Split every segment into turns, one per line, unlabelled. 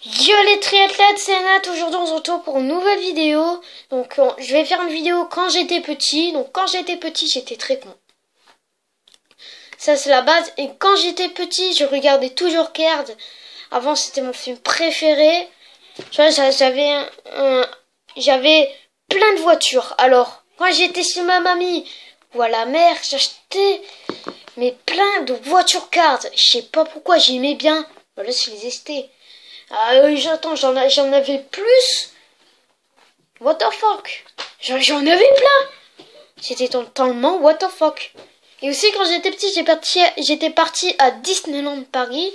Yo les triathlètes, c'est Nat. Aujourd'hui on se retrouve pour une nouvelle vidéo. Donc je vais faire une vidéo quand j'étais petit. Donc quand j'étais petit j'étais très con. Ça c'est la base. Et quand j'étais petit je regardais toujours Cars. Avant c'était mon film préféré. Tu vois, j'avais plein de voitures. Alors quand j'étais chez ma mamie ou à la mer, j'achetais mais plein de voitures Cars. Je sais pas pourquoi, j'aimais bien. Voilà, je les ai achetées. Ah oui, j'attends, j'en avais plus. What the fuck? J'en avais plein. J'étais totalement what the fuck. Et aussi quand j'étais petit, j'étais parti à Disneyland Paris.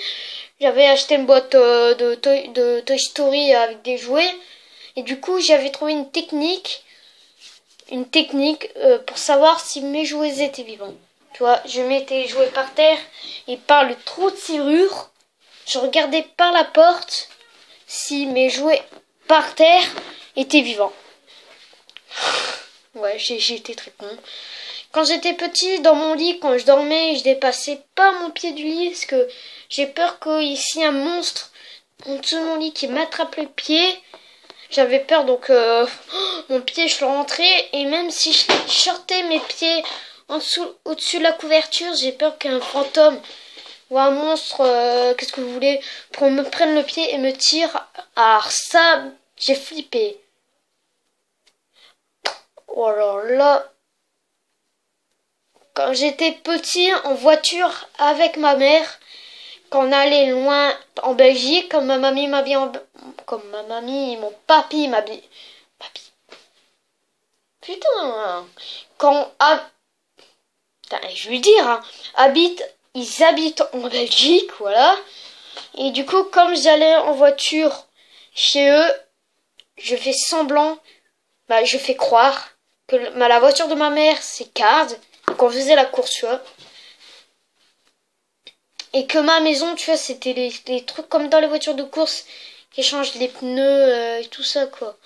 J'avais acheté une boîte de Toy Story avec des jouets. Et du coup, j'avais trouvé une technique pour savoir si mes jouets étaient vivants. Tu vois, je mettais les jouets par terre et par le trou de serrure, je regardais par la porte si mes jouets par terre étaient vivants. Ouais, j'étais très con. Quand j'étais petit, dans mon lit, quand je dormais, je dépassais pas mon pied du lit parce que j'ai peur qu'il y ait un monstre en dessous de mon lit qui m'attrape le pied. J'avais peur, donc mon pied, je le rentrais. Et même si je sortais mes pieds au-dessus de la couverture, j'ai peur qu'un fantôme ou un monstre, qu'est-ce que vous voulez, pour me prenne le pied et me tire. Alors ça, j'ai flippé. Oh là là. Quand j'étais petit en voiture avec ma mère, quand on allait loin en Belgique, comme ma mamie et mon papy m'habille. Papy. Putain. Putain, je vais dire, hein, ils habitent en Belgique, voilà. Et du coup, comme j'allais en voiture chez eux, je fais semblant, je fais croire que la voiture de ma mère, c'est Cars, qu'on faisait la course, tu vois. Et que ma maison, tu vois, c'était les trucs comme dans les voitures de course, qui changent les pneus et tout ça, quoi.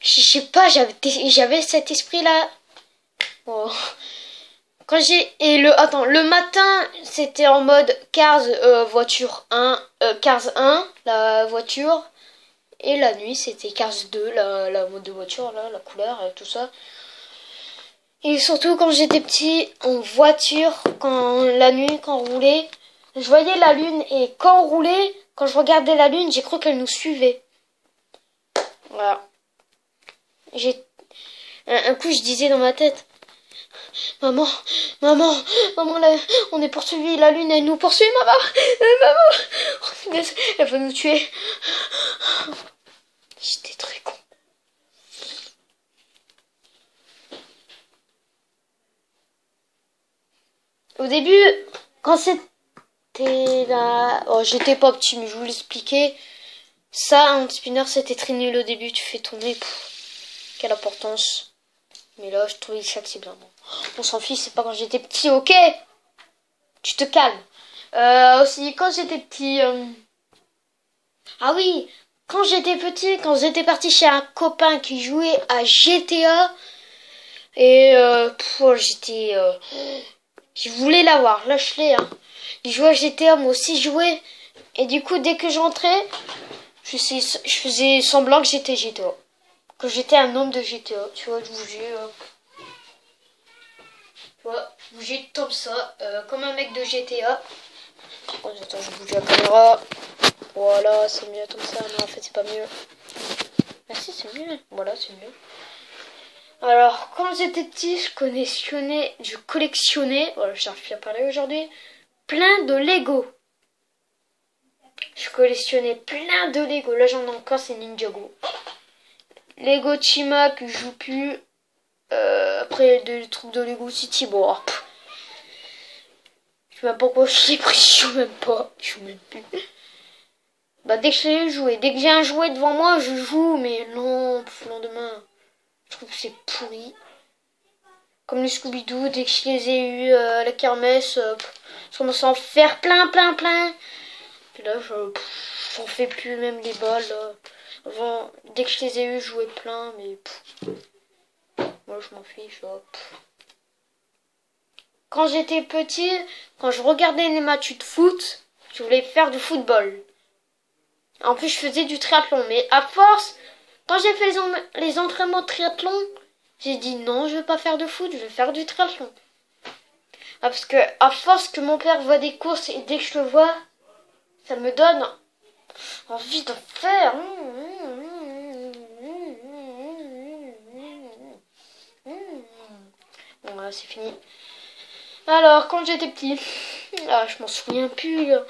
Je sais pas, j'avais cet esprit-là. Oh. Le matin, c'était en mode Cars voiture 1, Cars 1, la voiture. Et la nuit, c'était Cars 2, la mode de voiture, là, la couleur, tout ça. Et surtout, quand j'étais petit, en voiture, la nuit, quand on roulait, je voyais la lune. Et quand on roulait, quand je regardais la lune, j'ai cru qu'elle nous suivait. Voilà. Un coup, je disais dans ma tête, maman, là, on est poursuivi, la lune, elle nous poursuit, maman, maman, elle va nous tuer. J'étais très con. Au début, quand c'était là, oh, j'étais pas petit, mais je vous l'expliquais. Ça, un spinner, c'était très nul au début, tu fais tourner, quelle importance. Mais là, je trouvais ça que c'est bien. On s'en fiche, c'est pas quand j'étais petit, ok? Tu te calmes. Aussi, quand j'étais petit... Ah oui, quand j'étais petit, quand j'étais parti chez un copain qui jouait à GTA, et je voulais l'avoir, lâche-les, hein. Il jouait à GTA, moi aussi je jouais, et du coup, dès que j'entrais, je faisais semblant que j'étais GTA. Que j'étais un homme de GTA, tu vois, je bougeais... Tu vois, bouger comme ça, comme un mec de GTA. Oh, attends, je bouge la caméra. Voilà, c'est mieux comme ça. Non, en fait, c'est pas mieux. Ah si, c'est mieux. Voilà, c'est mieux. Alors, quand j'étais petit, je collectionnais, voilà, j'arrive plus à parler aujourd'hui, plein de Lego. Je collectionnais plein de Lego. Là, j'en ai encore, c'est Ninjago. Lego Chima que je joue plus. Après, des trucs de Lego City, bon, je sais même pas pourquoi je l'ai pris, je joue même pas. Je joue même plus. Dès que je l'ai joué, dès que j'ai un jouet devant moi, je joue, mais non, le lendemain, je trouve que c'est pourri. Comme les Scooby-Doo, dès que je les ai eus à la kermesse, je commence à en faire plein. Puis là, j'en fais plus, même les balles. Avant, dès que je les ai eus, je jouais plein, mais moi je m'en fiche. Quand j'étais petit, quand je regardais les matchs de foot, je voulais faire du football. En plus, je faisais du triathlon. Mais à force, quand j'ai fait les entraînements de triathlon, j'ai dit non, je veux pas faire de foot, je veux faire du triathlon. Ah, parce que à force que mon père voit des courses et dès que je le vois, ça me donne envie d'en faire. Bon, voilà, c'est fini. Alors, quand j'étais petit, je m'en souviens plus. Là.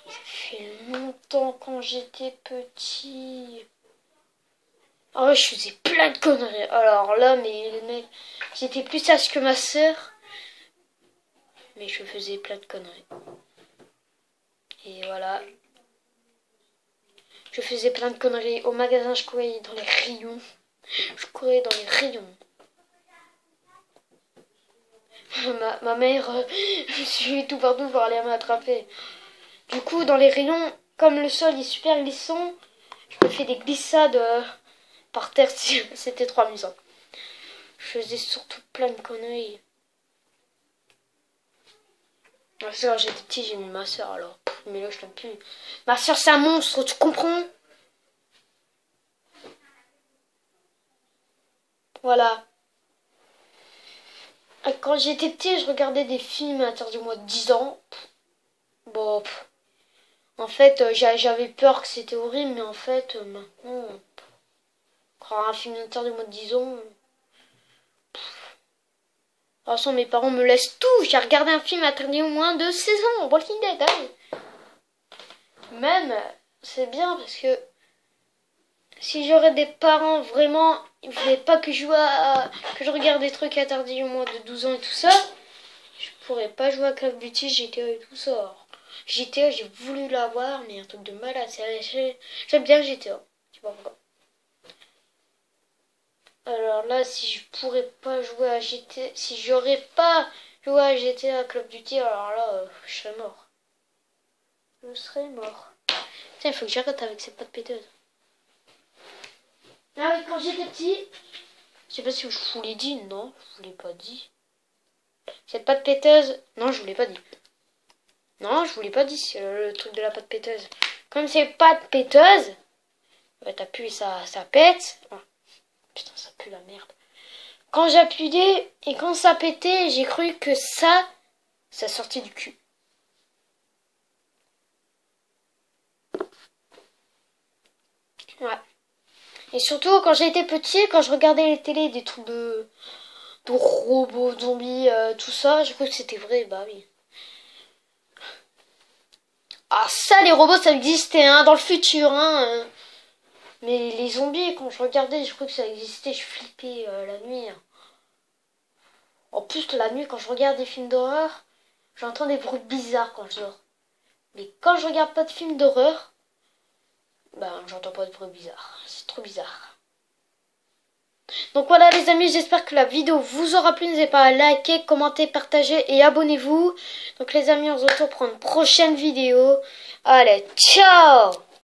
Ça fait longtemps quand j'étais petit. Ah ouais, je faisais plein de conneries. Alors là, mais j'étais plus sage que ma sœur. Mais je faisais plein de conneries. Et voilà. Je faisais plein de conneries. Au magasin, je courais dans les rayons. Je courais dans les rayons. Ma mère je suis tout partout pour aller m'attraper. Du coup, dans les rayons, comme le sol est super glissant, je me fais des glissades par terre. C'était trop amusant. Je faisais surtout plein de conneries. Parce que quand j'étais petit, j'ai mis ma soeur alors. Mais là, je l'aime plus. Ma soeur, c'est un monstre, tu comprends? Voilà. Quand j'étais petit, je regardais des films interdits au moins de 10 ans. Bon, en fait, j'avais peur que c'était horrible, mais en fait, maintenant, quand un film interdit au moins de 10 ans... De toute façon, mes parents me laissent tout. J'ai regardé un film interdit au moins de 16 ans. Walking Dead, allez. Même, c'est bien parce que si j'aurais des parents vraiment, ils voulaient pas que je regarde des trucs interdits au moins de 12 ans et tout ça, je pourrais pas jouer à Call of Duty, GTA et tout ça. Alors, GTA, j'ai voulu l'avoir, mais un truc de malade. J'aime bien GTA. Je sais pas pourquoi. Alors là, si je pourrais pas jouer à GTA, si j'aurais pas joué à GTA Call of Duty, alors là, je serais mort. Je serais mort. Tiens, il faut que j'arrête avec cette patte péteuse. Ah oui, quand j'étais petit, je sais pas si je vous l'ai dit, non, je vous l'ai pas dit. Cette pâte péteuse, non, je vous l'ai pas dit. Non, je vous l'ai pas dit, c'est le truc de la pâte péteuse. Comme c'est pâte péteuse, t'appuies, ça pète. Oh, putain, ça pue la merde. Quand j'appuyais et quand ça pétait, j'ai cru que ça sortait du cul. Ouais. Et surtout, quand j'étais petit, quand je regardais les télés, des trucs de robots, zombies, tout ça, j'ai cru que c'était vrai, bah oui. Ah ça, les robots, ça existait, hein, dans le futur, hein. Mais les zombies, quand je regardais, je crois que ça existait, je flippais la nuit. Hein. En plus, la nuit, quand je regarde des films d'horreur, j'entends des bruits bizarres quand je dors. Mais quand je regarde pas de films d'horreur, j'entends pas de bruits bizarres. C'est trop bizarre. Donc voilà les amis, j'espère que la vidéo vous aura plu. N'hésitez pas à liker, commenter, partager et abonnez-vous. Donc les amis, on se retrouve pour une prochaine vidéo. Allez, ciao!